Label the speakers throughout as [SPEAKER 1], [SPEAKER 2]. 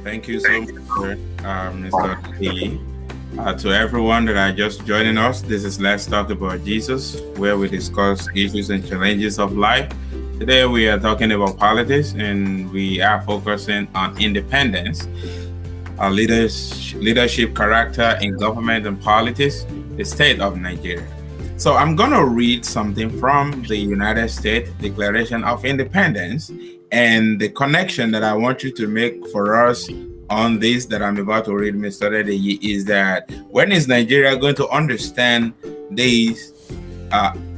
[SPEAKER 1] Thank you so much, Mr. Lee. To everyone that are just joining us, this is Let's Talk About Jesus, where we discuss issues and challenges of life. Today we are talking about politics and we are focusing on independence, leadership character in government and politics, the state of Nigeria. So I'm going to read something from the United States Declaration of Independence, and the connection that I want you to make for us on this that I'm about to read, Mr. Adeyi, is that when is Nigeria going to understand this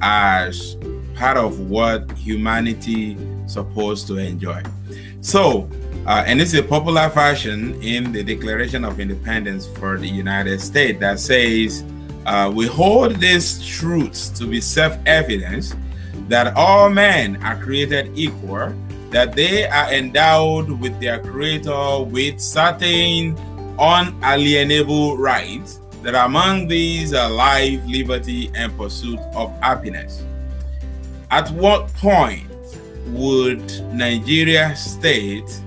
[SPEAKER 1] as part of what humanity is supposed to enjoy? So, and it's a popular fashion in the Declaration of Independence for the United States that says, we hold these truths to be self-evident that all men are created equal, that they are endowed with their creator with certain unalienable rights, that among these are life, liberty, and pursuit of happiness. At what point would Nigeria state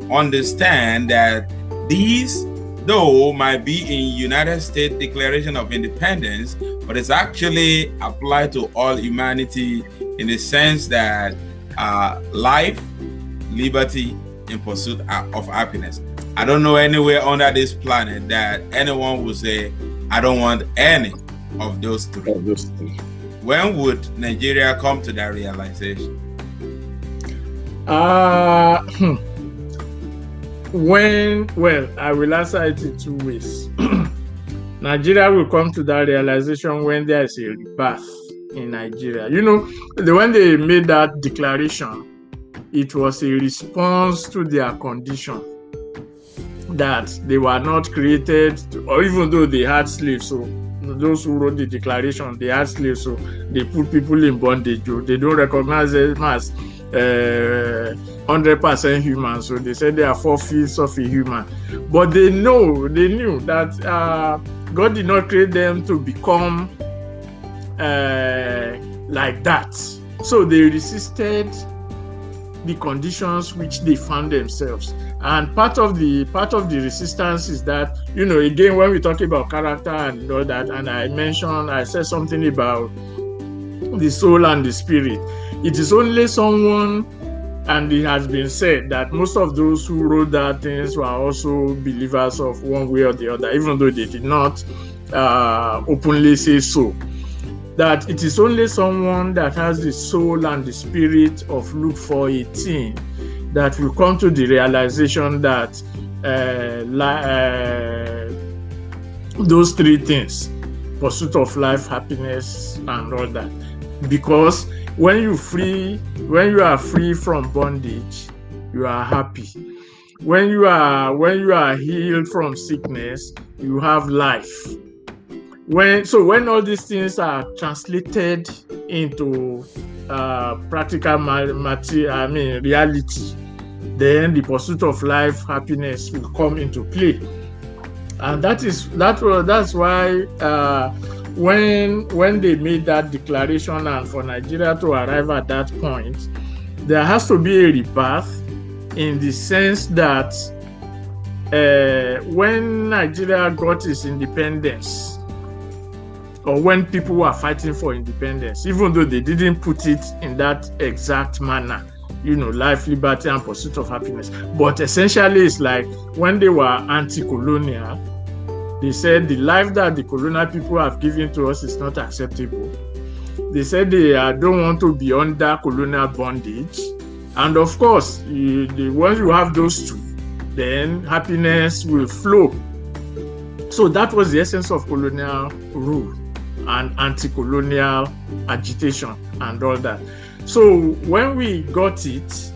[SPEAKER 1] understand that these, though might be in United States Declaration of Independence, but it's actually applied to all humanity in the sense that life, liberty, and pursuit of happiness? I don't know anywhere under this planet that anyone would say, I don't want any of those three. When would Nigeria come to that realization?
[SPEAKER 2] I will answer it in two ways. Nigeria will come to that realization when there is a rebirth in Nigeria. You know, when they made that declaration, it was a response to their condition that they were not created, or even though they had slaves, so those who wrote the declaration, they had slaves, so they put people in bondage. They don't recognize them as 100% human, so they said they are 4/5 of a human. But they knew that God did not create them to become like that. So they resisted the conditions which they found themselves. And part of the resistance is that, you know, again, when we talk about character and all that, and I said something about the soul and the spirit. It is only someone, and it has been said that most of those who wrote that things were also believers of one way or the other, even though they did not openly say so. That it is only someone that has the soul and the spirit of Luke 4:18 that will come to the realization that those three things, pursuit of life, happiness, and all that. Because when you are free from bondage, you are happy. When you are healed from sickness, you have life. When all these things are translated into practical reality, then the pursuit of life, happiness will come into play. And that's why when they made that declaration, and for Nigeria to arrive at that point, there has to be a rebirth in the sense that when Nigeria got its independence, or when people were fighting for independence, even though they didn't put it in that exact manner, you know, life, liberty, and pursuit of happiness. But essentially, it's like when they were anti-colonial, they said the life that the colonial people have given to us is not acceptable. They said they don't want to be under colonial bondage. And of course, once you have those two, then happiness will flow. So that was the essence of colonial rule and anti-colonial agitation and all that. So when we got it,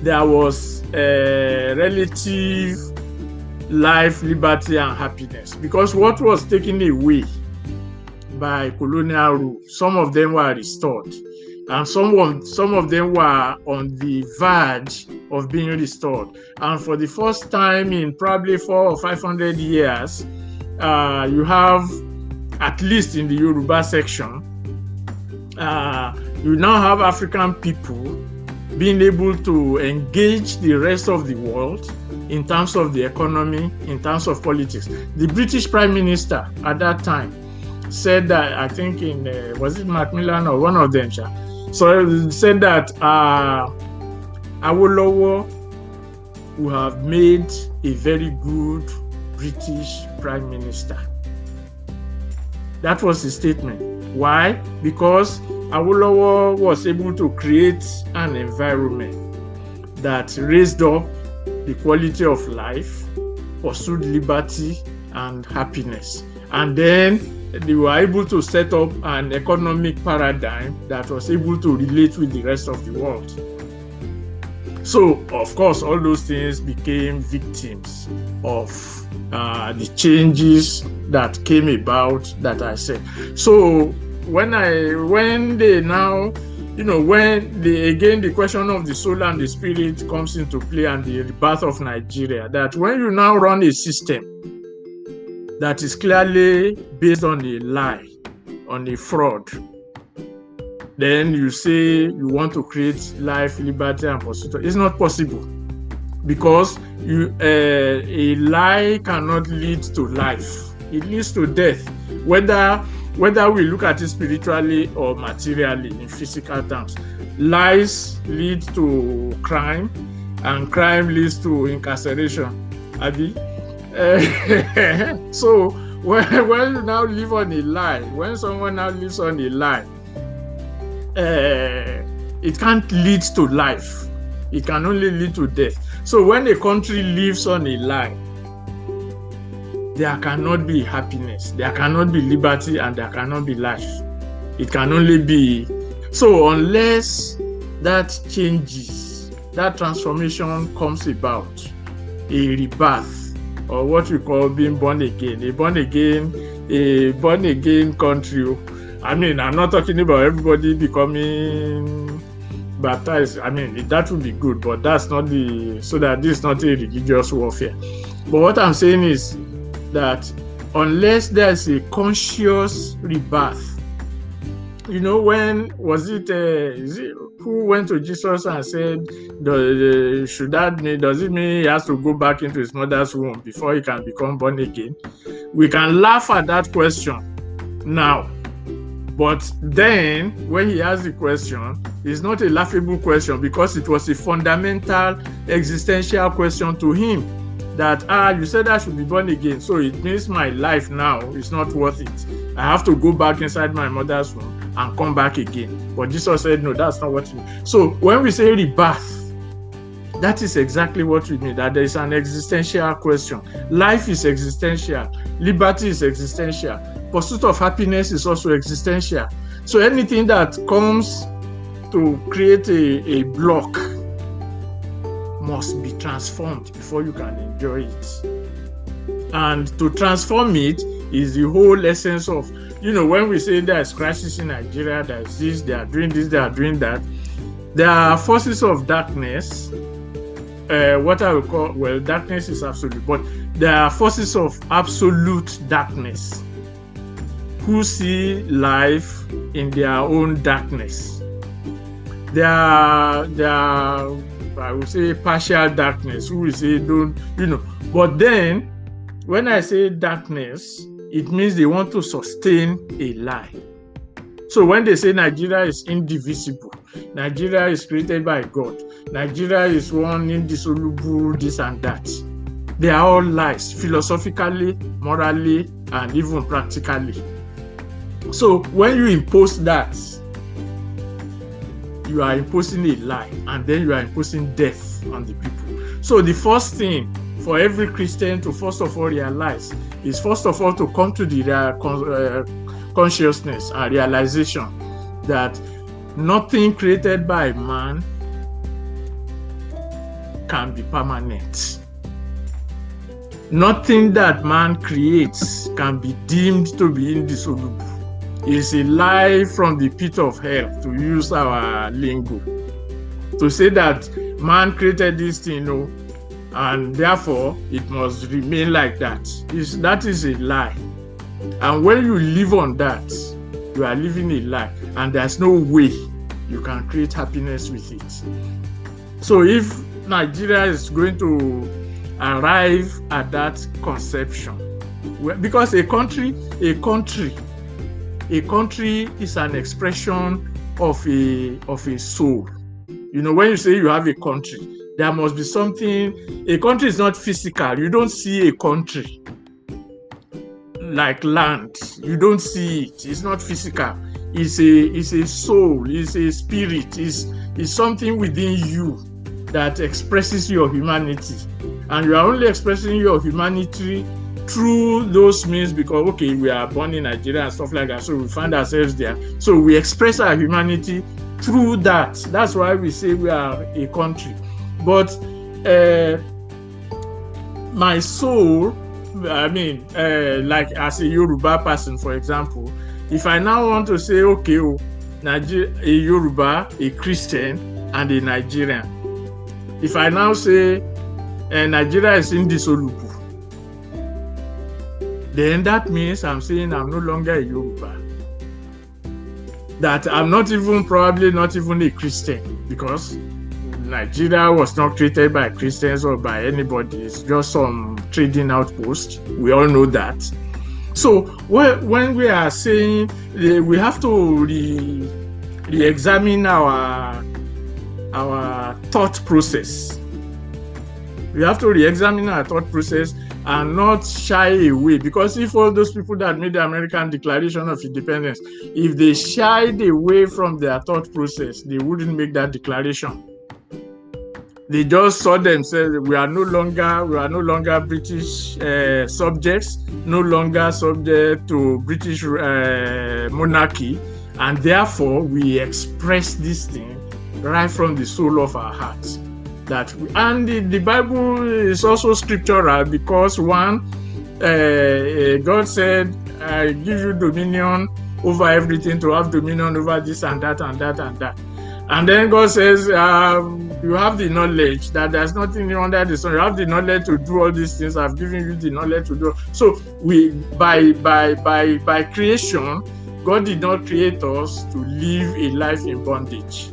[SPEAKER 2] there was a relative life, liberty, and happiness, because what was taken away by colonial rule, some of them were restored, and some of them were on the verge of being restored. And for the first time in probably 400 or 500 years, you have, at least in the Yoruba section, you now have African people being able to engage the rest of the world in terms of the economy, in terms of politics. The British Prime Minister at that time said that, I think in, was it Macmillan or one of them, so said that Awolowo would have made a very good British Prime Minister. That was his statement. Why? Because Awolowo was able to create an environment that raised up the quality of life, pursued liberty and happiness. And then they were able to set up an economic paradigm that was able to relate with the rest of the world. So, of course, all those things became victims of the changes that came about that I said. So when they now, when the question of the soul and the spirit comes into play and the rebirth of Nigeria, that when you now run a system that is clearly based on a lie, on a fraud, then you say you want to create life, liberty, and pursuit. It's not possible, because a lie cannot lead to life. It leads to death, whether we look at it spiritually or materially in physical terms. Lies lead to crime, and crime leads to incarceration. Abi? So when you now live on a lie, when someone now lives on a lie, it can't lead to life. It can only lead to death. So when a country lives on a lie, there cannot be happiness, there cannot be liberty, and there cannot be life. It can only be. So unless that changes, that transformation comes about, a rebirth, or what we call being born again, a born again country. I mean, I'm not talking about everybody becoming baptized. I mean, that would be good, but that's not so that this is not a religious warfare. But what I'm saying is that unless there's a conscious rebirth, when was it, who went to Jesus and said, does it mean he has to go back into his mother's womb before he can become born again? We can laugh at that question now. But then, when he asked the question, it's not a laughable question, because it was a fundamental existential question to him. That, you said I should be born again, so it means my life now is not worth it. I have to go back inside my mother's womb and come back again. But Jesus said, no, that's not what you mean. So when we say rebirth, that is exactly what we mean, that there is an existential question. Life is existential. Liberty is existential. Pursuit of happiness is also existential. So anything that comes to create a block must be transformed before you can enjoy it. And to transform it is the whole essence of, when we say there is crisis in Nigeria, there is this, they are doing this, they are doing that. There are forces of darkness, what I would call, darkness is absolute, but there are forces of absolute darkness who see life in their own darkness. There are I would say partial darkness, who will say but then when I say darkness, it means they want to sustain a lie. So when they say Nigeria is indivisible, Nigeria is created by God, Nigeria is one indissoluble, this and that, they are all lies, philosophically, morally, and even practically. So when you impose that, you are imposing a lie, and then you are imposing death on the people. So the first thing for every Christian to first of all realize is first of all to come to the consciousness and realization that nothing created by man can be permanent. Nothing that man creates can be deemed to be indissoluble. It's a lie from the pit of hell, to use our lingo, to say that man created this thing, and therefore it must remain like that. That is a lie. And when you live on that, you are living a lie, and there's no way you can create happiness with it. So if Nigeria is going to arrive at that conception, because a country is an expression of a soul. You know, when you say you have a country, there must be something. A country is not physical. You don't see a country like land. You don't see it. It's not physical. It's a soul. It's a spirit. It's something within you that expresses your humanity, and you are only expressing your humanity through those means because, okay, we are born in Nigeria and stuff like that, so we find ourselves there. So we express our humanity through that. That's why we say we are a country. But my soul, I mean, like as a Yoruba person, for example, if I now want to say, okay, a Yoruba, a Christian, and a Nigerian, if I now say Nigeria is indissoluble, then that means I'm saying I'm no longer a Yoruba. That I'm probably not even a Christian, because Nigeria was not created by Christians or by anybody. It's just some trading outpost. We all know that. So when we are saying we have to re-examine our thought process. We have to re-examine our thought process and not shy away, because if all those people that made the American Declaration of Independence, if they shied away from their thought process, they wouldn't make that declaration. They just saw themselves, we are no longer British subjects, no longer subject to British monarchy, and therefore we express this thing right from the soul of our hearts. And the Bible is also scriptural, because one, God said, I give you dominion over everything, to have dominion over this and that and that and that. And then God says, you have the knowledge that there's nothing under the sun. You have the knowledge to do all these things. I've given you the knowledge to do. So we, by creation, God did not create us to live a life in bondage.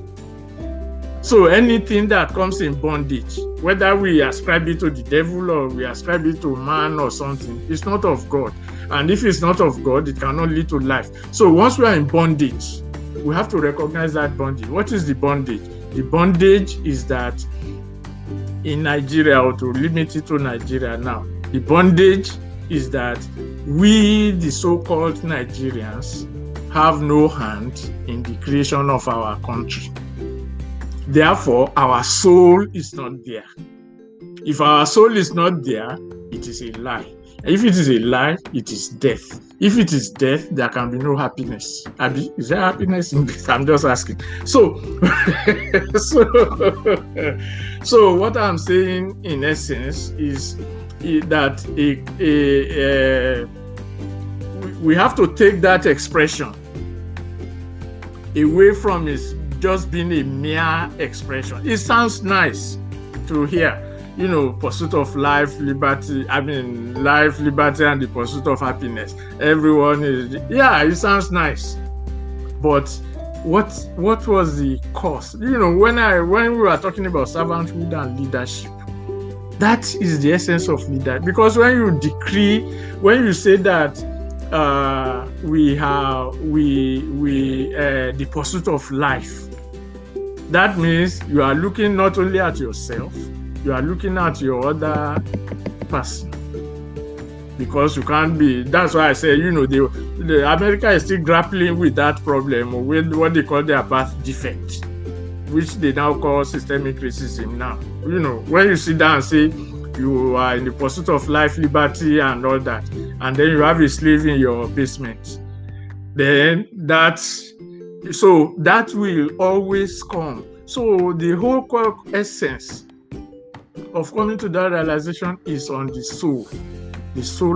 [SPEAKER 2] So anything that comes in bondage, whether we ascribe it to the devil or we ascribe it to man or something, it's not of God. And if it's not of God, it cannot lead to life. So once we are in bondage, we have to recognize that bondage. What is the bondage? The bondage is that in Nigeria, or to limit it to Nigeria now, the bondage is that we, the so-called Nigerians, have no hand in the creation of our country. Therefore, our soul is not there. If our soul is not there, it is a lie. If it is a lie, it is death. If it is death, there can be no happiness. Abi, is there happiness in this? I'm just asking. So what I'm saying in essence is that we have to take that expression away from its just being a mere expression. It sounds nice to hear, you know, pursuit of life, liberty. Life, liberty, and the pursuit of happiness. Everyone is, yeah, it sounds nice. But what was the cost? You know, when we were talking about servanthood and leadership, that is the essence of leadership. Because when you say that the pursuit of life, that means you are looking not only at yourself, you are looking at your other person. Because you can't be, that's why I say, you know, the America is still grappling with that problem, with what they call their birth defect, which they now call systemic racism now. You know, when you sit down and say you are in the pursuit of life, liberty, and all that, and then you have a slave in your basement, then that will always come. So the whole core essence of coming to that realization is on the soul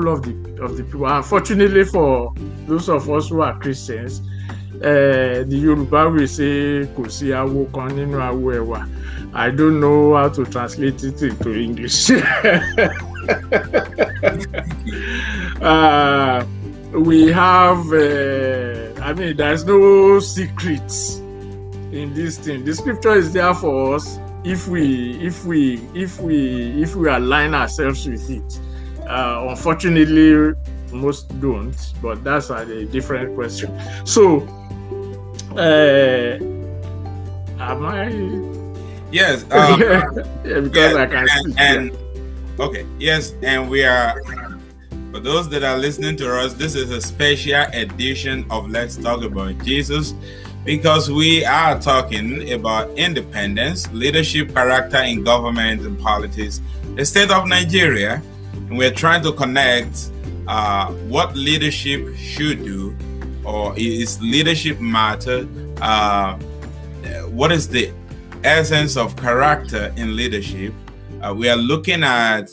[SPEAKER 2] of the people. Unfortunately for those of us who are Christians, the Yoruba will say kò sí awo kan nínú awo ẹ̀wà. I don't know how to translate it into English. We have, there's no secrets in this thing. The scripture is there for us. if we align ourselves with it. Unfortunately, most don't, but that's a different question. So, am I?
[SPEAKER 1] Yes.
[SPEAKER 2] Yeah, because I can see.
[SPEAKER 1] Okay. Yes, and we are. For those that are listening to us, this is a special edition of Let's Talk About Jesus, because we are talking about independence, leadership, character in government and politics, the state of Nigeria, and we're trying to connect what leadership should do, or is leadership matter? What is the essence of character in leadership? We are looking at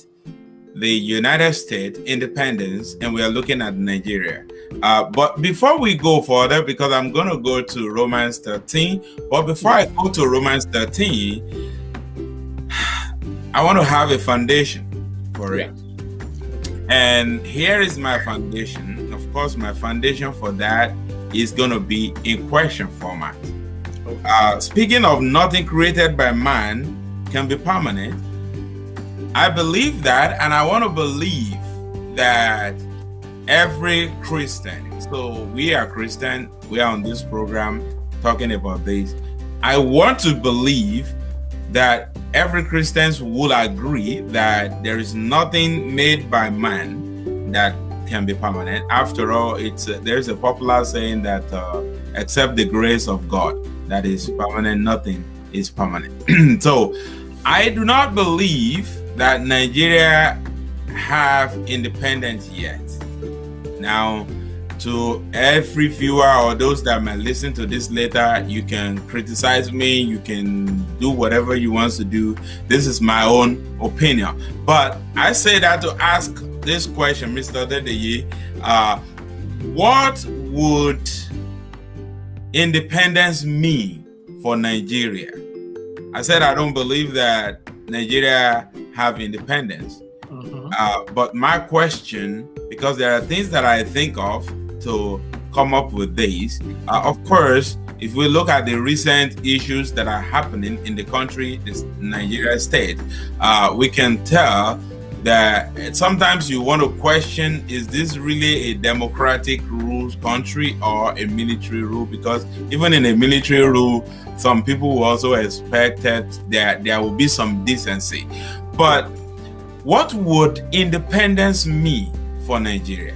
[SPEAKER 1] the United States independence, and we are looking at Nigeria. But before we go further, because I'm going to go to Romans 13, but before I go to Romans 13, I want to have a foundation for it. And here is my foundation. Of course, my foundation for that is going to be in question format. Speaking of nothing created by man can be permanent, I believe that, and I want to believe that every Christian, so we are Christian, we are on this program talking about this. I want to believe that every Christian will agree that there is nothing made by man that can be permanent. After all, there's a popular saying that except the grace of God that is permanent, nothing is permanent. So I do not believe that Nigeria have independence yet. Now, to every viewer or those that might listen to this later, you can criticize me, you can do whatever you want to do. This is my own opinion. But I say that to ask this question, Mr. Dedeye, what would independence mean for Nigeria? I said I don't believe that Nigeria have independence. But my question, because there are things that I think of to come up with these, of course, if we look at the recent issues that are happening in the country, this Nigeria state, we can tell that sometimes you want to question, is this really a democratic rules country or a military rule? Because even in a military rule, some people will also expect that there will be some decency. But what would independence mean for Nigeria?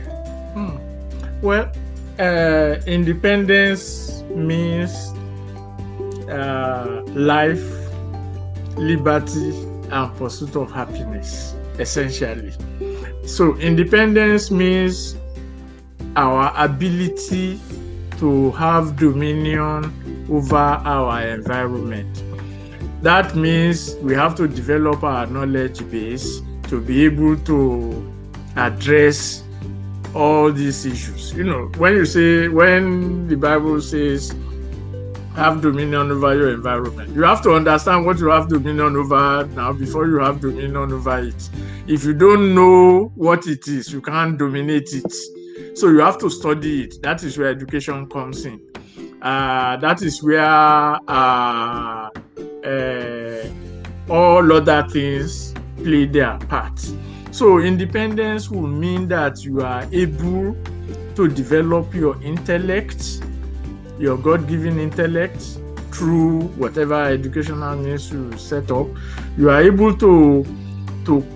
[SPEAKER 2] Well, independence means life, liberty, and pursuit of happiness, essentially. So independence means our ability to have dominion over our environment. That means we have to develop our knowledge base to be able to address all these issues. You know, when the Bible says have dominion over your environment, you have to understand what you have dominion over now before you have dominion over it. If you don't know what it is, you can't dominate it. So you have to study it. That is where education comes in. That is where all other things play their part. So independence will mean that you are able to develop your intellect, your God-given intellect, through whatever educational means you set up. You are able to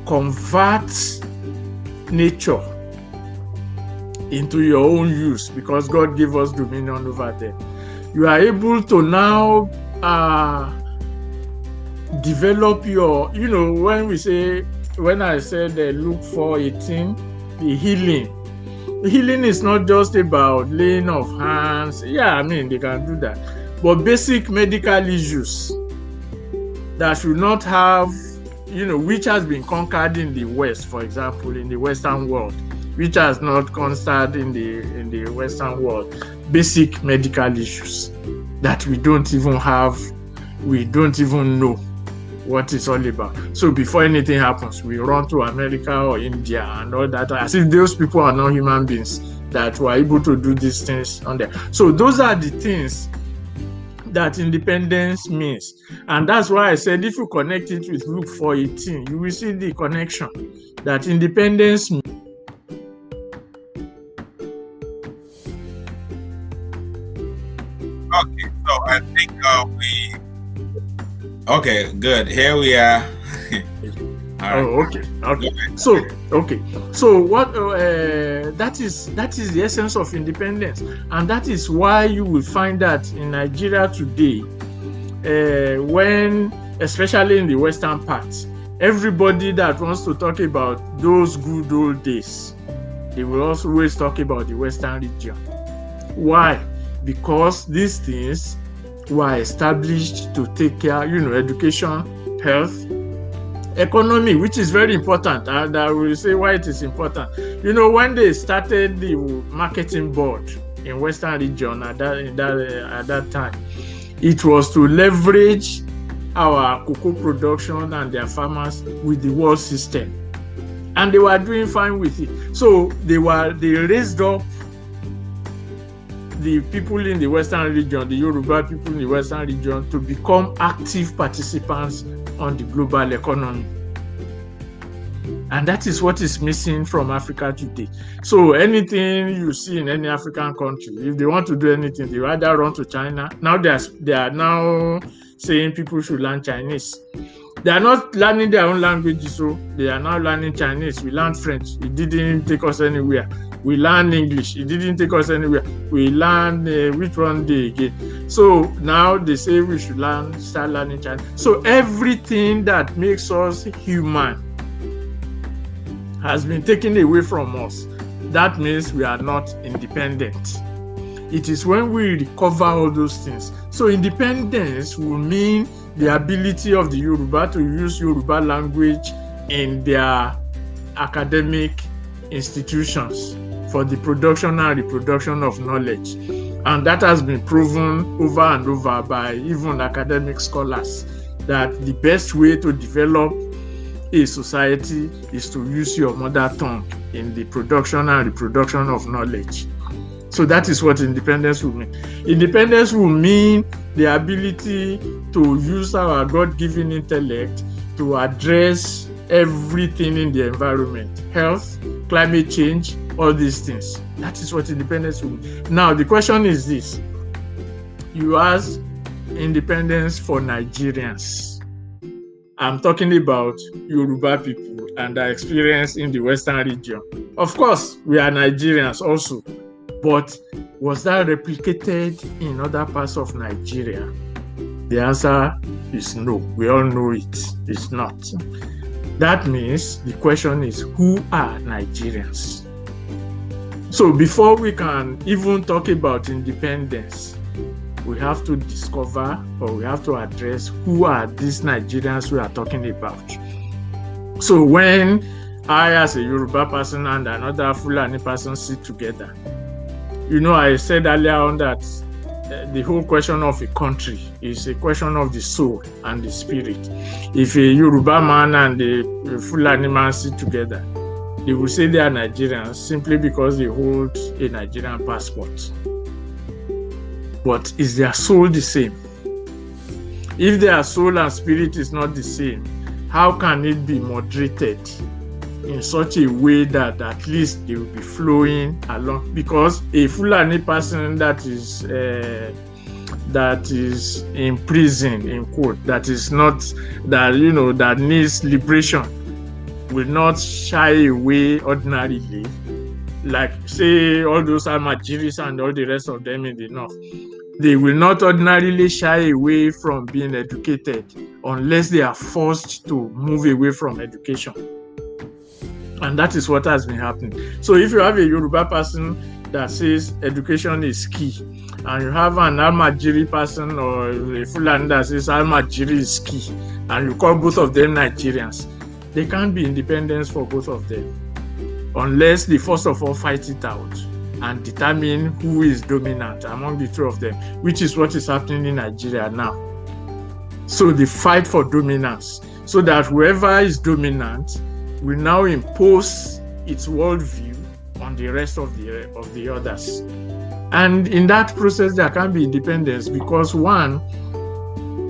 [SPEAKER 2] convert nature into your own use because God gave us dominion over them. You are able to now develop your, when I said Luke 4:18, the healing. The healing is not just about laying of hands. Yeah, I mean, they can do that. But basic medical issues that should not have, which has been conquered in the West, for example, in the Western world, which has not conquered in the Western world. Basic medical issues that we don't even have, we don't even know what it's all about. So before anything happens, we run to America or India and all that, as if those people are not human beings that were able to do these things on there. So those are the things that independence means. And that's why I said if you connect it with Luke 4:18, you will see the connection that independence means.
[SPEAKER 1] Okay, so I think okay, good. Here we are.
[SPEAKER 2] Oh, okay. So what that is the essence of independence, and that is why you will find that in Nigeria today, when especially in the western part, everybody that wants to talk about those good old days, they will always talk about the western region. Why? Because these things were established to take care, education, health, economy, which is very important, and I will say why it is important. When they started the marketing board in Western region at that time, it was to leverage our cocoa production and their farmers with the world system, and they were doing fine with it. So they raised up the people in the Western region, the Yoruba people in the Western region, to become active participants on the global economy. And that is what is missing from Africa today. So anything you see in any African country, if they want to do anything, they rather run to China. Now they are now saying people should learn Chinese. They are not learning their own languages, so they are now learning Chinese. We learned French. It didn't take us anywhere. We learned English. It didn't take us anywhere. We learned which one day again. So now they say we should start learning Chinese. So everything that makes us human has been taken away from us. That means we are not independent. It is when we recover all those things. So independence will mean the ability of the Yoruba to use Yoruba language in their academic institutions for the production and reproduction of knowledge. And that has been proven over and over by even academic scholars, that the best way to develop a society is to use your mother tongue in the production and reproduction of knowledge. So that is what independence will mean. Independence will mean the ability to use our God-given intellect to address everything in the environment, health, climate change, all these things. That is what independence will mean. Now, the question is this. You ask independence for Nigerians. I'm talking about Yoruba people and their experience in the Western region. Of course, we are Nigerians also. But was that replicated in other parts of Nigeria? The answer is no. We all know it. It's not. That means the question is, who are Nigerians? So before we can even talk about independence, we have to discover, or we have to address, who are these Nigerians we are talking about. So when I, as a Yoruba person and another Fulani person sit together, I said earlier on that the whole question of a country is a question of the soul and the spirit. If a Yoruba man and a Fulani man sit together, they will say they are Nigerians simply because they hold a Nigerian passport. But is their soul the same? If their soul and spirit is not the same, how can it be moderated in such a way that at least they will be flowing along? Because a Fulani person that is in prison, in quote, that is not, that needs liberation, will not shy away ordinarily, like say all those Almajiris and all the rest of them in the north. They will not ordinarily shy away from being educated unless they are forced to move away from education. And that is what has been happening. So if you have a Yoruba person that says education is key, and you have an Almajiri person or a Fulani that says Almajiri is key, and you call both of them Nigerians, there can't be independence for both of them unless they first of all fight it out and determine who is dominant among the two of them, which is what is happening in Nigeria now. So they fight for dominance, so that whoever is dominant will now impose its worldview on the rest of the others. And in that process, there can be independence because one,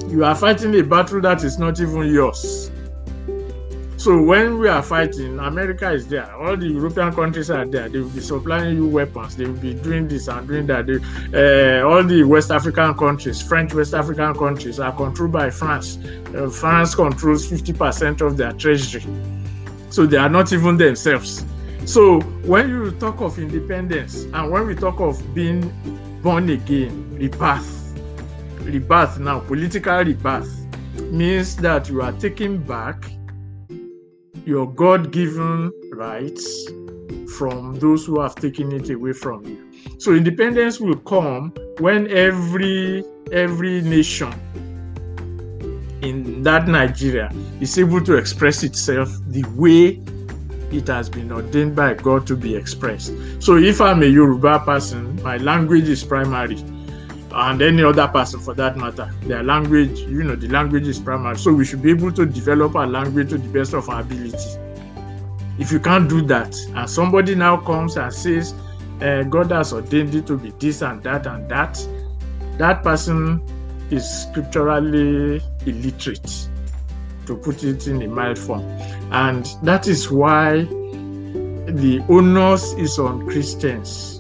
[SPEAKER 2] you are fighting a battle that is not even yours. So when we are fighting, America is there. All the European countries are there. They will be supplying you weapons. They will be doing this and doing that. All the West African countries, French West African countries, are controlled by France. France controls 50% of their treasury. So they are not even themselves. So when you talk of independence and when we talk of being born again, rebirth now, political rebirth, means that you are taking back your God-given rights from those who have taken it away from you. So independence will come when every nation in that Nigeria is able to express itself the way it has been ordained by God to be expressed. So if I'm a Yoruba person, my language is primary, and any other person for that matter, their language, the language is primary. So we should be able to develop our language to the best of our ability. If you can't do that, and somebody now comes and says, God has ordained it to be this and that, that person is scripturally illiterate, to put it in a mild form. And that is why the onus is on Christians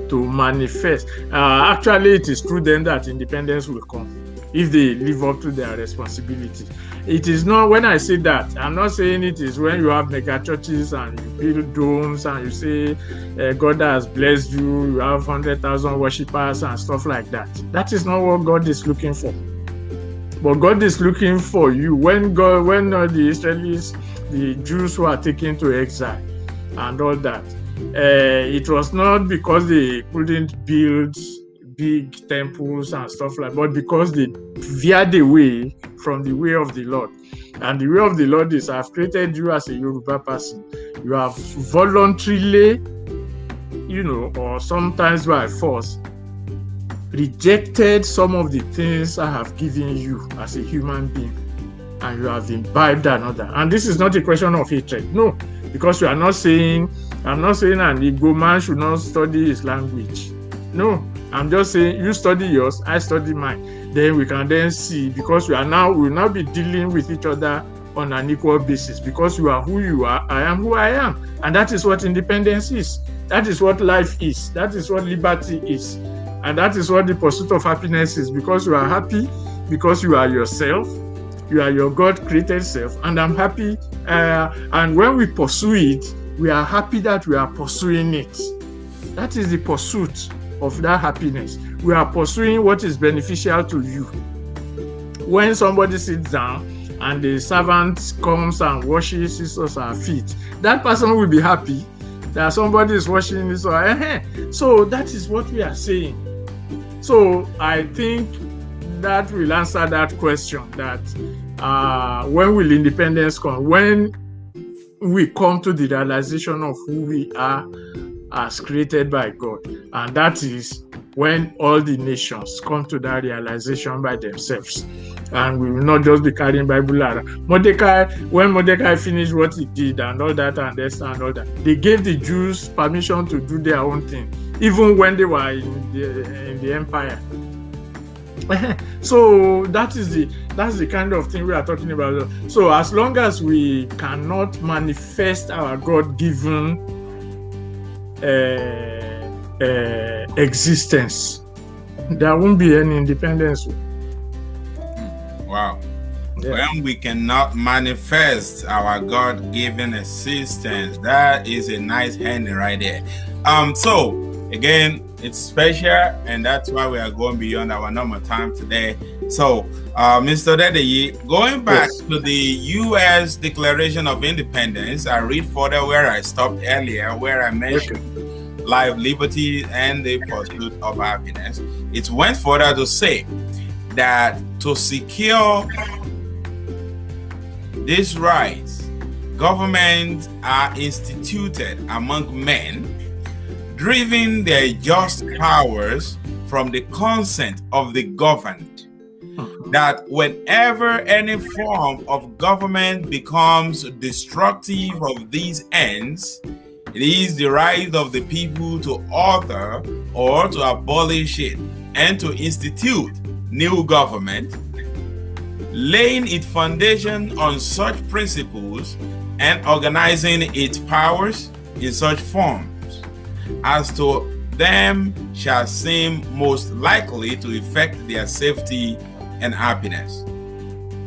[SPEAKER 2] to manifest. Actually, it is through them that independence will come if they live up to their responsibility. It is not, when I say that, I'm not saying it is when you have mega churches and you build domes and you say God has blessed you, you have 100,000 worshippers and stuff like that. That is not what God is looking for. But God is looking for you when the Israelis, the Jews who are taken to exile and all that. It was not because they couldn't build big temples and stuff like that, but because they veered away from the way of the Lord. And the way of the Lord is, I've created you as a Yoruba person. You have voluntarily, or sometimes by force, rejected some of the things I have given you as a human being, and you have imbibed another. And this is not a question of hatred. No, because I'm not saying an Igbo man should not study his language. No, I'm just saying you study yours, I study mine. Then we can then see, because we'll now be dealing with each other on an equal basis, because you are who you are, I am who I am. And that is what independence is. That is what life is. That is what liberty is. And that is what the pursuit of happiness is, because you are happy, because you are yourself, you are your God-created self, and I'm happy. And when we pursue it, we are happy that we are pursuing it. That is the pursuit of that happiness. We are pursuing what is beneficial to you. When somebody sits down and the servant comes and washes our feet, that person will be happy that somebody is washing his feet. So that is what we are saying. So I think that will answer that question, that when will independence come? When we come to the realization of who we are as created by God. And that is when all the nations come to that realization by themselves. And we will not just be carrying Bible around. When Mordecai finished what he did and all that and this and all that, they gave the Jews permission to do their own thing, even when they were in the empire. So that's the kind of thing we are talking about. So as long as we cannot manifest our God-given existence, there won't be any independence.
[SPEAKER 1] Wow. Yeah. When we cannot manifest our God-given existence, that is a nice handle right there. So again, it's special, and that's why we are going beyond our normal time today. So, Mr. Odedeyi, going back to the U.S. Declaration of Independence, I read further where I stopped earlier, where I mentioned life, liberty, and the pursuit of happiness. It went further to say that to secure these rights, governments are instituted among men, driven their just powers from the consent of the governed, that whenever any form of government becomes destructive of these ends, It is the right of the people to author or to abolish it and to institute new government, laying its foundation on such principles and organizing its powers in such forms as to them shall seem most likely to effect their safety and happiness.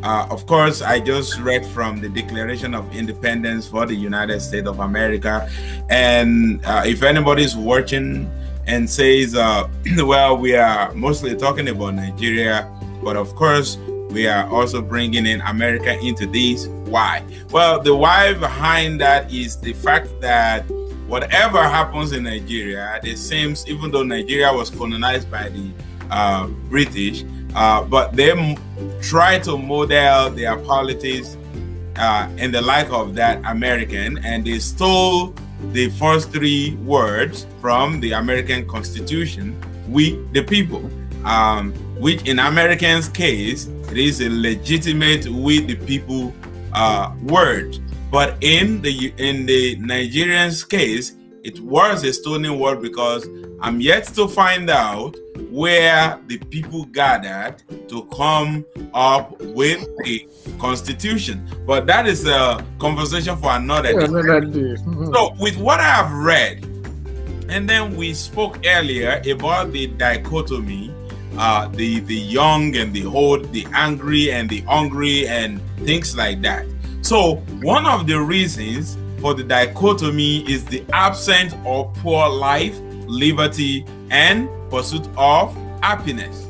[SPEAKER 1] Of course, I just read from the Declaration of Independence for the United States of America. And if anybody's watching and says, well, we are mostly talking about Nigeria, but of course, we are also bringing in America into this. Why? Well, the why behind that is the fact that whatever happens in Nigeria, it seems, even though Nigeria was colonized by the British, but they try to model their politics and the like of that American, and they stole the first three words from the American Constitution, we the people, which in Americans' case, it is a legitimate we the people word. But in the Nigerians' case, it was a stolen word, because I'm yet to find out where the people gathered to come up with the Constitution. But that is a conversation for another day. So with what I have read, and then we spoke earlier about the dichotomy, the young and the old, the angry and the hungry, and things like that. So one of the reasons for the dichotomy is the absence of poor life, liberty, and pursuit of happiness.